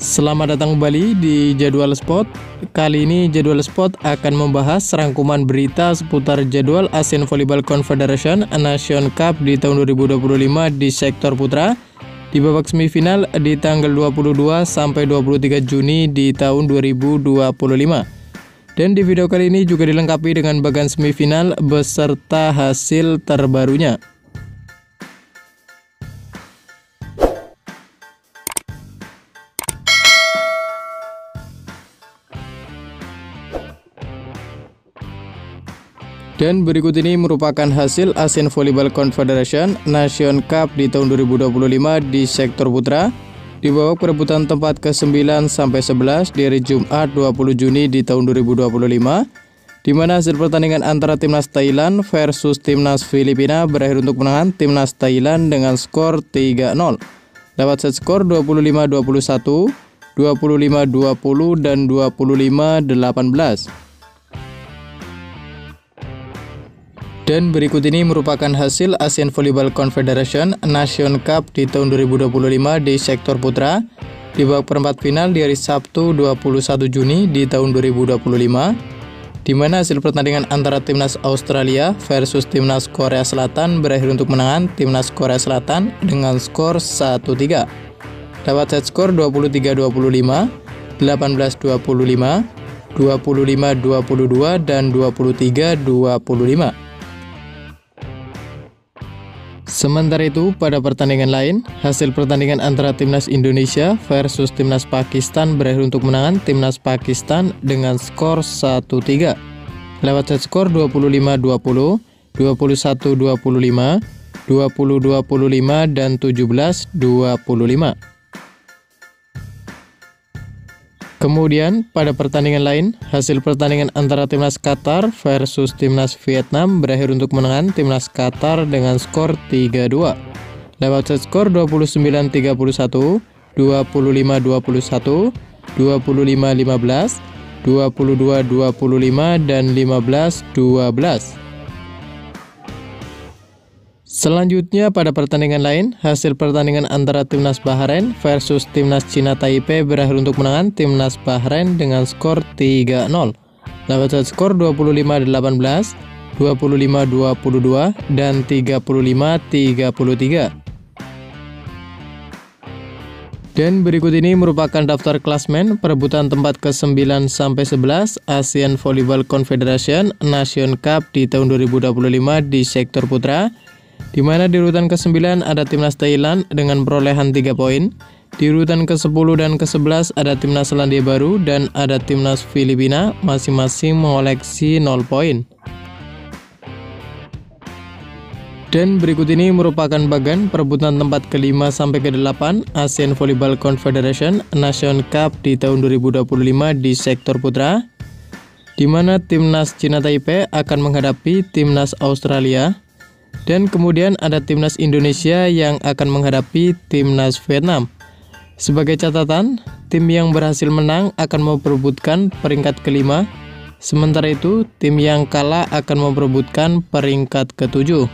Selamat datang kembali di Jadwal Sport. Kali ini Jadwal Sport akan membahas rangkuman berita seputar jadwal Asian Volleyball Confederation Nation Cup di tahun 2025 di sektor putra di babak semifinal di tanggal 22 sampai 23 Juni di tahun 2025. Dan di video kali ini juga dilengkapi dengan bagian semifinal beserta hasil terbarunya. Dan berikut ini merupakan hasil Asian Volleyball Confederation Nation Cup di tahun 2025 di sektor putra di babak perebutan tempat ke-9 sampai 11 di hari Jumat 20 Juni di tahun 2025, di mana hasil pertandingan antara timnas Thailand versus timnas Filipina berakhir untuk kemenangan timnas Thailand dengan skor 3-0 lewat set skor 25-21, 25-20 dan 25-18. Dan berikut ini merupakan hasil Asian Volleyball Confederation Nation Cup di tahun 2025 di sektor putra di babak perempat final di hari Sabtu 21 Juni di tahun 2025, di mana hasil pertandingan antara timnas Australia versus timnas Korea Selatan berakhir untuk kemenangan timnas Korea Selatan dengan skor 1-3 lewat set skor 23-25, 18-25, 25-22 dan 23-25. Sementara itu, pada pertandingan lain, hasil pertandingan antara timnas Indonesia versus timnas Pakistan berakhir untuk kemenangan timnas Pakistan dengan skor 1-3 lewat set skor 25-20, 21-25, 20-25 dan 17-25. Kemudian, pada pertandingan lain, hasil pertandingan antara timnas Qatar versus timnas Vietnam berakhir untuk kemenangan timnas Qatar dengan skor 3-2 lewat set skor 29-31, 25-21, 25-15, 22-25 dan 15-12. Selanjutnya pada pertandingan lain, hasil pertandingan antara timnas Bahrain versus timnas Cina Taipei berakhir untuk kemenangan timnas Bahrain dengan skor 3-0 lewat set skor 25-18, 25-22 dan 35-33. Dan berikut ini merupakan daftar klasmen perebutan tempat ke-9 sampai 11 Asian Volleyball Confederation Nation Cup di tahun 2025 di sektor putra, di mana di urutan ke-9 ada timnas Thailand dengan perolehan 3 poin, di urutan ke-10 dan ke-11 ada timnas Selandia Baru dan ada timnas Filipina, masing-masing mengoleksi 0 poin. Dan berikut ini merupakan bagian perebutan tempat ke-5 sampai ke-8 Asian Volleyball Confederation Nation Cup di tahun 2025 di sektor putra, di mana timnas Cina Taipei akan menghadapi timnas Australia. Dan kemudian ada timnas Indonesia yang akan menghadapi timnas Vietnam. Sebagai catatan, tim yang berhasil menang akan memperebutkan peringkat ke-5, sementara itu tim yang kalah akan memperebutkan peringkat ke-7.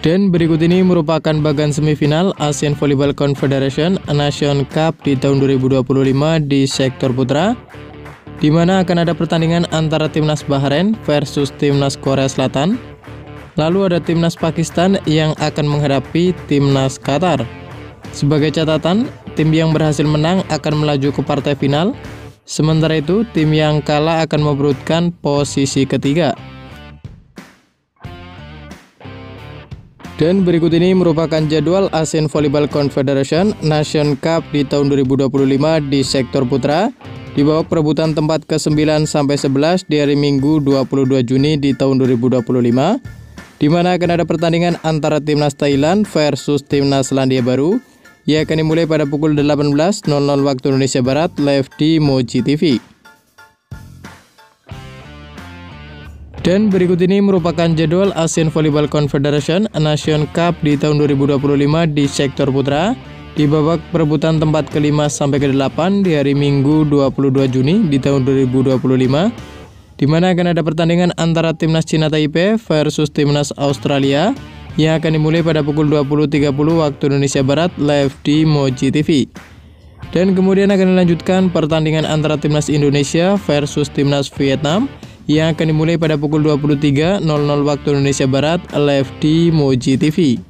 Dan berikut ini merupakan bagian semifinal Asian Volleyball Confederation Nation Cup di tahun 2025 di sektor putra, di mana akan ada pertandingan antara timnas Bahrain versus timnas Korea Selatan. Lalu ada timnas Pakistan yang akan menghadapi timnas Qatar. Sebagai catatan, tim yang berhasil menang akan melaju ke partai final, sementara itu tim yang kalah akan memperebutkan posisi ketiga. Dan berikut ini merupakan jadwal Asian Volleyball Confederation Nation Cup di tahun 2025 di sektor putra di babak perebutan tempat ke-9 sampai 11 di hari Minggu 22 Juni di tahun 2025, di mana akan ada pertandingan antara timnas Thailand versus timnas Selandia Baru yang akan dimulai pada pukul 18.00 waktu Indonesia Barat live di Moji TV. Dan berikut ini merupakan jadwal Asian Volleyball Confederation Nation Cup di tahun 2025 di sektor putra di babak perebutan tempat ke-5 sampai ke-8 di hari Minggu 22 Juni di tahun 2025, di mana akan ada pertandingan antara timnas Cina Taipei versus timnas Australia yang akan dimulai pada pukul 20.30 waktu Indonesia Barat live di Moji TV. Dan kemudian akan dilanjutkan pertandingan antara Timnas Indonesia versus Timnas Vietnam yang akan dimulai pada pukul 23.00 waktu Indonesia Barat live di Moji TV.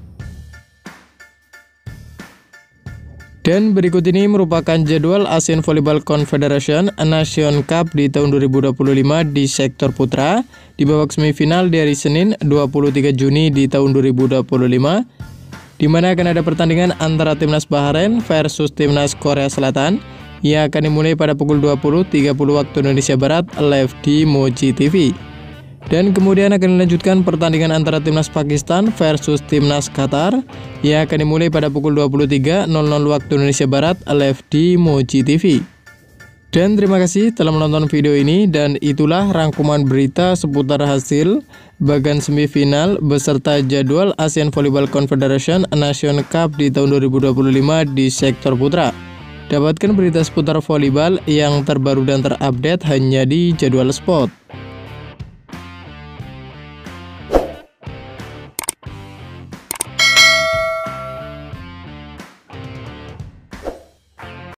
Dan berikut ini merupakan jadwal Asian Volleyball Confederation Nation Cup di tahun 2025 di sektor putra di babak semifinal di hari Senin 23 Juni di tahun 2025, di mana akan ada pertandingan antara Timnas Bahrain versus Timnas Korea Selatan yang akan dimulai pada pukul 20.30 waktu Indonesia Barat live di Moji TV. Dan kemudian akan dilanjutkan pertandingan antara Timnas Pakistan versus Timnas Qatar yang akan dimulai pada pukul 23.00 waktu Indonesia Barat live di Moji TV. Dan terima kasih telah menonton video ini, dan itulah rangkuman berita seputar hasil bagan semifinal beserta jadwal Asian Volleyball Confederation Nation Cup di tahun 2025 di sektor putra. Dapatkan berita seputar volleyball yang terbaru dan terupdate hanya di Jadwal Sport.